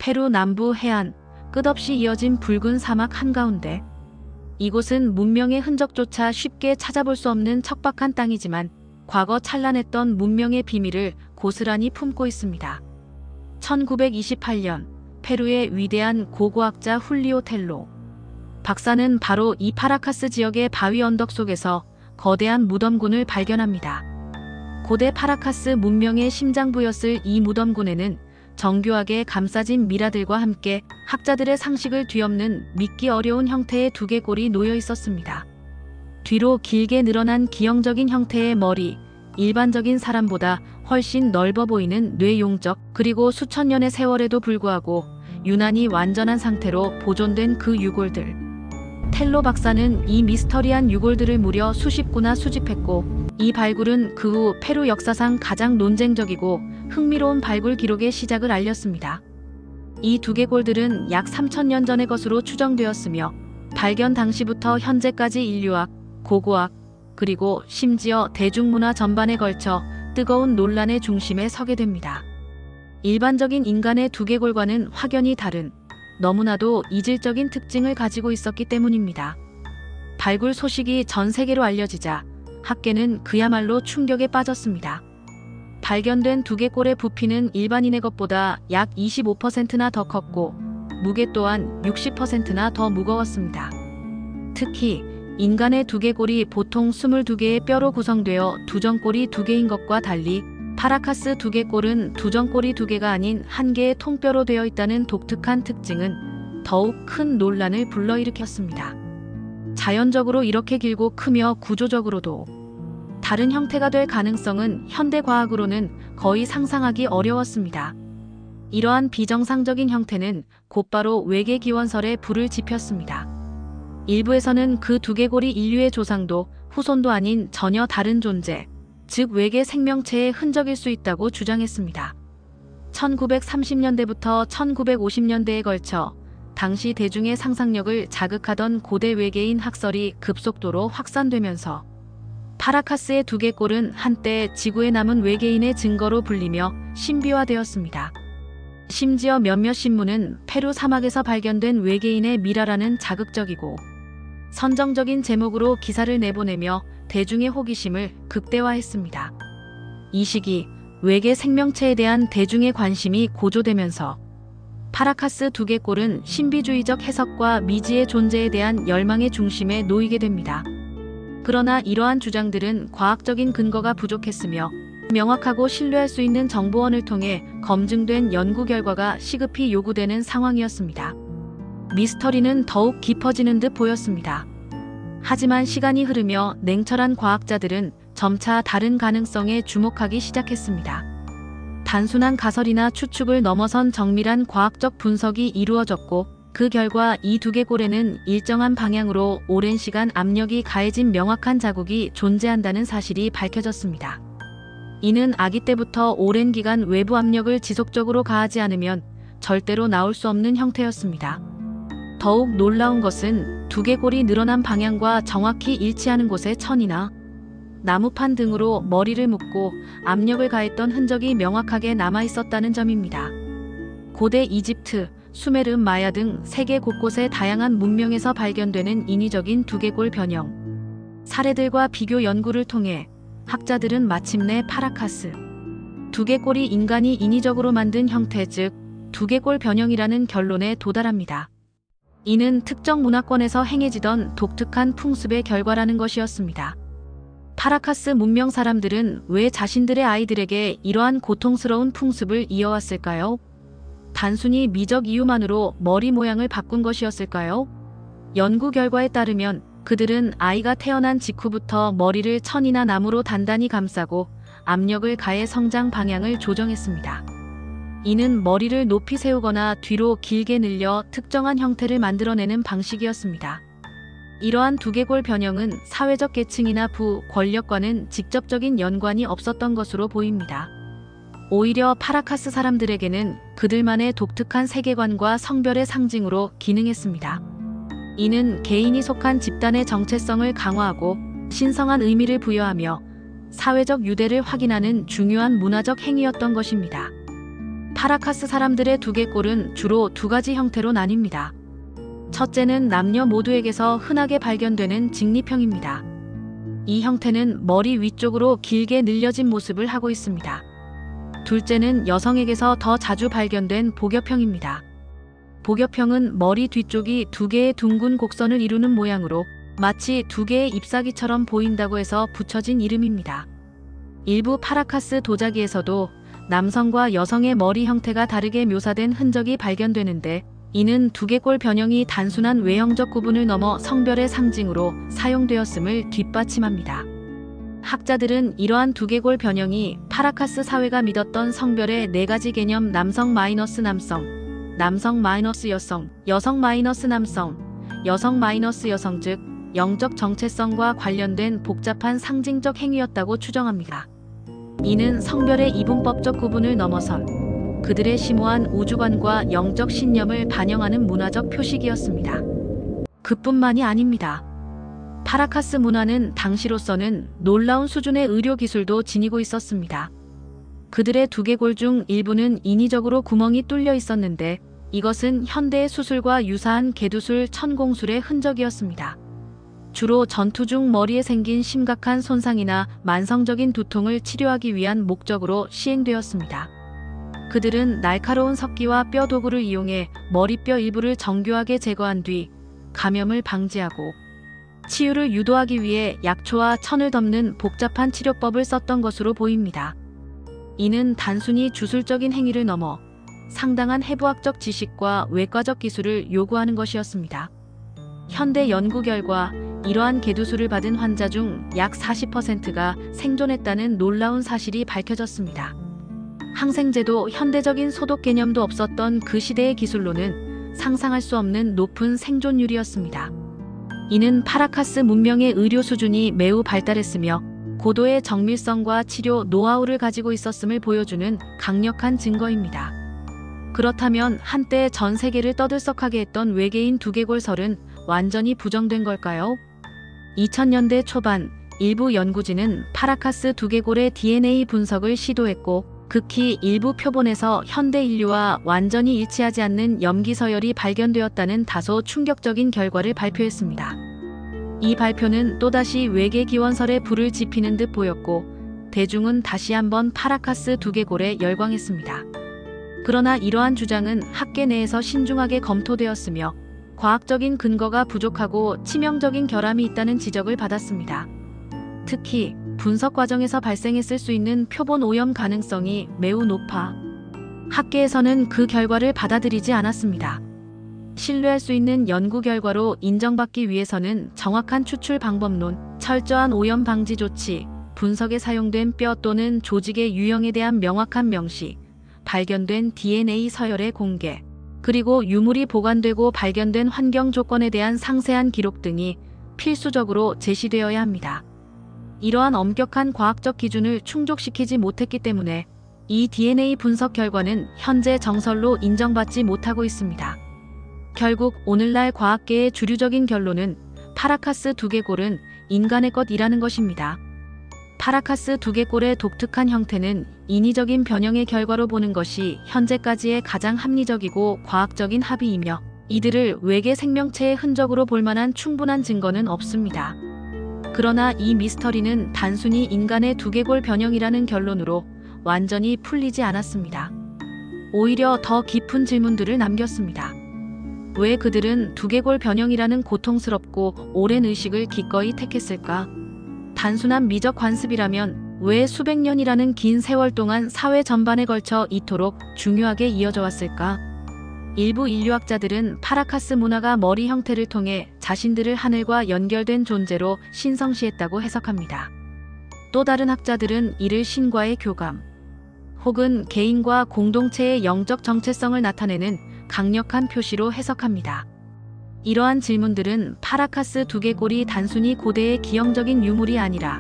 페루 남부 해안, 끝없이 이어진 붉은 사막 한가운데. 이곳은 문명의 흔적조차 쉽게 찾아볼 수 없는 척박한 땅이지만 과거 찬란했던 문명의 비밀을 고스란히 품고 있습니다. 1928년 페루의 위대한 고고학자 훌리오 텔로 박사는 바로 이 파라카스 지역의 바위 언덕 속에서 거대한 무덤군을 발견합니다. 고대 파라카스 문명의 심장부였을 이 무덤군에는 정교하게 감싸진 미라들과 함께 학자들의 상식을 뒤엎는 믿기 어려운 형태의 두개골이 놓여 있었습니다. 뒤로 길게 늘어난 기형적인 형태의 머리, 일반적인 사람보다 훨씬 넓어 보이는 뇌용적, 그리고 수천 년의 세월에도 불구하고 유난히 완전한 상태로 보존된 그 유골들. 텔로 박사는 이 미스터리한 유골들을 무려 수십 구나 수집했고, 이 발굴은 그 후 페루 역사상 가장 논쟁적이고 흥미로운 발굴 기록의 시작을 알렸습니다. 이 두개골들은 약 3000년 전의 것으로 추정되었으며 발견 당시부터 현재까지 인류학, 고고학, 그리고 심지어 대중문화 전반에 걸쳐 뜨거운 논란의 중심에 서게 됩니다. 일반적인 인간의 두개골과는 확연히 다른, 너무나도 이질적인 특징을 가지고 있었기 때문입니다. 발굴 소식이 전 세계로 알려지자 학계는 그야말로 충격에 빠졌습니다. 발견된 두개골의 부피는 일반인의 것보다 약 25%나 더 컸고 무게 또한 60%나 더 무거웠습니다. 특히 인간의 두개골이 보통 22개의 뼈로 구성되어 두정골이 2개인 것과 달리 파라카스 두개골은 두정골이 2개가 아닌 1개의 통뼈로 되어 있다는 독특한 특징은 더욱 큰 논란을 불러일으켰습니다. 자연적으로 이렇게 길고 크며 구조적으로도 다른 형태가 될 가능성은 현대 과학으로는 거의 상상하기 어려웠습니다. 이러한 비정상적인 형태는 곧바로 외계 기원설에 불을 지폈습니다. 일부에서는 그 두개골이 인류의 조상도 후손도 아닌 전혀 다른 존재, 즉 외계 생명체의 흔적일 수 있다고 주장했습니다. 1930년대부터 1950년대에 걸쳐 당시 대중의 상상력을 자극하던 고대 외계인 학설이 급속도로 확산되면서 파라카스의 두개골은 한때 지구에 남은 외계인의 증거로 불리며 신비화되었습니다. 심지어 몇몇 신문은 페루 사막에서 발견된 외계인의 미라라는 자극적이고 선정적인 제목으로 기사를 내보내며 대중의 호기심을 극대화했습니다. 이 시기 외계 생명체에 대한 대중의 관심이 고조되면서 파라카스 두개골은 신비주의적 해석과 미지의 존재에 대한 열망의 중심에 놓이게 됩니다. 그러나 이러한 주장들은 과학적인 근거가 부족했으며 명확하고 신뢰할 수 있는 정보원을 통해 검증된 연구 결과가 시급히 요구되는 상황이었습니다. 미스터리는 더욱 깊어지는 듯 보였습니다. 하지만 시간이 흐르며 냉철한 과학자들은 점차 다른 가능성에 주목하기 시작했습니다. 단순한 가설이나 추측을 넘어선 정밀한 과학적 분석이 이루어졌고 그 결과 이 두개골에는 일정한 방향으로 오랜 시간 압력이 가해진 명확한 자국이 존재한다는 사실이 밝혀졌습니다. 이는 아기 때부터 오랜 기간 외부 압력을 지속적으로 가하지 않으면 절대로 나올 수 없는 형태였습니다. 더욱 놀라운 것은 두개골이 늘어난 방향과 정확히 일치하는 곳에 천이나 나무판 등으로 머리를 묶고 압력을 가했던 흔적이 명확하게 남아있었다는 점입니다. 고대 이집트, 수메르, 마야 등 세계 곳곳의 다양한 문명에서 발견되는 인위적인 두개골 변형 사례들과 비교 연구를 통해 학자들은 마침내 파라카스 두개골이 인간이 인위적으로 만든 형태, 즉 두개골 변형이라는 결론에 도달합니다. 이는 특정 문화권에서 행해지던 독특한 풍습의 결과라는 것이었습니다. 파라카스 문명 사람들은 왜 자신들의 아이들에게 이러한 고통스러운 풍습을 이어왔을까요? 단순히 미적 이유만으로 머리 모양을 바꾼 것이었을까요? 연구 결과에 따르면 그들은 아이가 태어난 직후부터 머리를 천이나 나무로 단단히 감싸고 압력을 가해 성장 방향을 조정했습니다. 이는 머리를 높이 세우거나 뒤로 길게 늘려 특정한 형태를 만들어내는 방식이었습니다. 이러한 두개골 변형은 사회적 계층이나 부, 권력과는 직접적인 연관이 없었던 것으로 보입니다. 오히려 파라카스 사람들에게는 그들만의 독특한 세계관과 성별의 상징으로 기능했습니다. 이는 개인이 속한 집단의 정체성을 강화하고 신성한 의미를 부여하며 사회적 유대를 확인하는 중요한 문화적 행위였던 것입니다. 파라카스 사람들의 두개골은 주로 두 가지 형태로 나뉩니다. 첫째는 남녀 모두에게서 흔하게 발견되는 직립형입니다. 이 형태는 머리 위쪽으로 길게 늘려진 모습을 하고 있습니다. 둘째는 여성에게서 더 자주 발견된 복엽형입니다. 복엽형은 머리 뒤쪽이 두 개의 둥근 곡선을 이루는 모양으로 마치 두 개의 잎사귀처럼 보인다고 해서 붙여진 이름입니다. 일부 파라카스 도자기에서도 남성과 여성의 머리 형태가 다르게 묘사된 흔적이 발견되는데, 이는 두개골 변형이 단순한 외형적 구분을 넘어 성별의 상징으로 사용되었음을 뒷받침합니다. 학자들은 이러한 두개골 변형이 파라카스 사회가 믿었던 성별의 네 가지 개념 남성 마이너스 남성, 남성 마이너스 여성, 여성 마이너스 남성, 여성 마이너스 여성 즉 영적 정체성과 관련된 복잡한 상징적 행위였다고 추정합니다. 이는 성별의 이분법적 구분을 넘어선 그들의 심오한 우주관과 영적 신념을 반영하는 문화적 표식이었습니다. 그뿐만이 아닙니다. 파라카스 문화는 당시로서는 놀라운 수준의 의료 기술도 지니고 있었습니다. 그들의 두개골 중 일부는 인위적으로 구멍이 뚫려 있었는데, 이것은 현대의 수술과 유사한 개두술 천공술의 흔적이었습니다. 주로 전투 중 머리에 생긴 심각한 손상이나 만성적인 두통을 치료하기 위한 목적으로 시행되었습니다. 그들은 날카로운 석기와 뼈 도구를 이용해 머리뼈 일부를 정교하게 제거한 뒤 감염을 방지하고 치유를 유도하기 위해 약초와 천을 덮는 복잡한 치료법을 썼던 것으로 보입니다. 이는 단순히 주술적인 행위를 넘어 상당한 해부학적 지식과 외과적 기술을 요구하는 것이었습니다. 현대 연구 결과 이러한 개두술을 받은 환자 중 약 40%가 생존했다는 놀라운 사실이 밝혀졌습니다. 항생제도 현대적인 소독 개념도 없었던 그 시대의 기술로는 상상할 수 없는 높은 생존율이었습니다. 이는 파라카스 문명의 의료 수준이 매우 발달했으며 고도의 정밀성과 치료 노하우를 가지고 있었음을 보여주는 강력한 증거입니다. 그렇다면 한때 전 세계를 떠들썩하게 했던 외계인 두개골설은 완전히 부정된 걸까요? 2000년대 초반 일부 연구진은 파라카스 두개골의 DNA 분석을 시도했고, 극히 일부 표본에서 현대 인류와 완전히 일치하지 않는 염기 서열이 발견되었다는 다소 충격적인 결과를 발표했습니다. 이 발표는 또다시 외계 기원설에 불을 지피는 듯 보였고, 대중은 다시 한번 파라카스 두개골에 열광했습니다. 그러나 이러한 주장은 학계 내에서 신중하게 검토되었으며 과학적인 근거가 부족하고 치명적인 결함이 있다는 지적을 받았습니다. 특히 분석 과정에서 발생했을 수 있는 표본 오염 가능성이 매우 높아 학계에서는 그 결과를 받아들이지 않았습니다. 신뢰할 수 있는 연구 결과로 인정받기 위해서는 정확한 추출 방법론, 철저한 오염 방지 조치, 분석에 사용된 뼈 또는 조직의 유형에 대한 명확한 명시, 발견된 DNA 서열의 공개, 그리고 유물이 보관되고 발견된 환경 조건에 대한 상세한 기록 등이 필수적으로 제시되어야 합니다. 이러한 엄격한 과학적 기준을 충족시키지 못했기 때문에 이 DNA 분석 결과는 현재 정설로 인정받지 못하고 있습니다. 결국 오늘날 과학계의 주류적인 결론은 파라카스 두개골은 인간의 것이라는 것입니다. 파라카스 두개골의 독특한 형태는 인위적인 변형의 결과로 보는 것이 현재까지의 가장 합리적이고 과학적인 합의이며, 이들을 외계 생명체의 흔적으로 볼 만한 충분한 증거는 없습니다. 그러나 이 미스터리는 단순히 인간의 두개골 변형이라는 결론으로 완전히 풀리지 않았습니다. 오히려 더 깊은 질문들을 남겼습니다. 왜 그들은 두개골 변형이라는 고통스럽고 오랜 의식을 기꺼이 택했을까? 단순한 미적 관습이라면 왜 수백 년이라는 긴 세월 동안 사회 전반에 걸쳐 이토록 중요하게 이어져 왔을까? 일부 인류학자들은 파라카스 문화가 머리 형태를 통해 자신들을 하늘과 연결된 존재로 신성시했다고 해석합니다. 또 다른 학자들은 이를 신과의 교감, 혹은 개인과 공동체의 영적 정체성을 나타내는 강력한 표시로 해석합니다. 이러한 질문들은 파라카스 두개골이 단순히 고대의 기형적인 유물이 아니라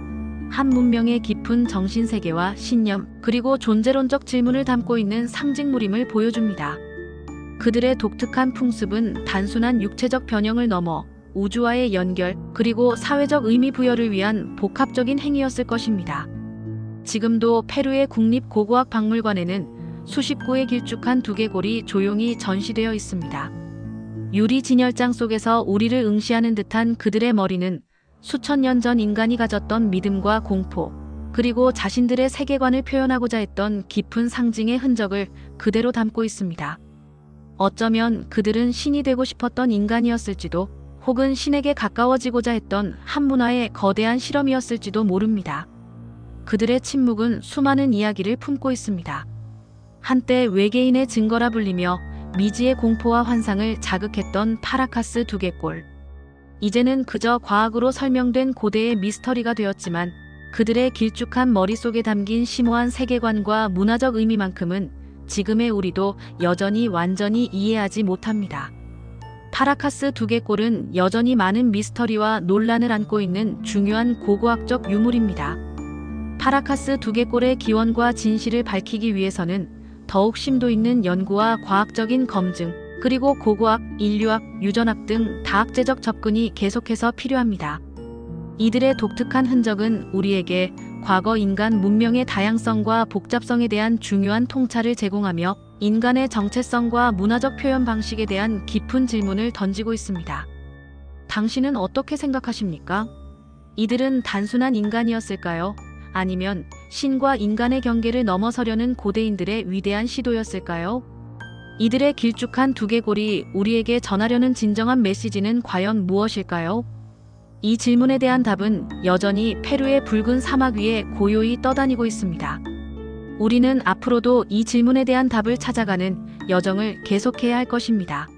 한 문명의 깊은 정신세계와 신념, 그리고 존재론적 질문을 담고 있는 상징물임을 보여줍니다. 그들의 독특한 풍습은 단순한 육체적 변형을 넘어 우주와의 연결, 그리고 사회적 의미 부여를 위한 복합적인 행위였을 것입니다. 지금도 페루의 국립고고학 박물관에는 수십 구의 길쭉한 두개골이 조용히 전시되어 있습니다. 유리 진열장 속에서 우리를 응시하는 듯한 그들의 머리는 수천 년 전 인간이 가졌던 믿음과 공포, 그리고 자신들의 세계관을 표현하고자 했던 깊은 상징의 흔적을 그대로 담고 있습니다. 어쩌면 그들은 신이 되고 싶었던 인간이었을지도, 혹은 신에게 가까워지고자 했던 한 문화의 거대한 실험이었을지도 모릅니다. 그들의 침묵은 수많은 이야기를 품고 있습니다. 한때 외계인의 증거라 불리며 미지의 공포와 환상을 자극했던 파라카스 두개골. 이제는 그저 과학으로 설명된 고대의 미스터리가 되었지만 그들의 길쭉한 머릿속에 담긴 심오한 세계관과 문화적 의미만큼은 지금의 우리도 여전히 완전히 이해하지 못합니다. 파라카스 두개골은 여전히 많은 미스터리와 논란을 안고 있는 중요한 고고학적 유물입니다. 파라카스 두개골의 기원과 진실을 밝히기 위해서는 더욱 심도 있는 연구와 과학적인 검증, 그리고 고고학, 인류학, 유전학 등 다학제적 접근이 계속해서 필요합니다. 이들의 독특한 흔적은 우리에게 과거 인간 문명의 다양성과 복잡성에 대한 중요한 통찰을 제공하며 인간의 정체성과 문화적 표현 방식에 대한 깊은 질문을 던지고 있습니다. 당신은 어떻게 생각하십니까? 이들은 단순한 인간이었을까요? 아니면 신과 인간의 경계를 넘어서려는 고대인들의 위대한 시도였을까요? 이들의 길쭉한 두개골이 우리에게 전하려는 진정한 메시지는 과연 무엇일까요? 이 질문에 대한 답은 여전히 페루의 붉은 사막 위에 고요히 떠다니고 있습니다. 우리는 앞으로도 이 질문에 대한 답을 찾아가는 여정을 계속해야 할 것입니다.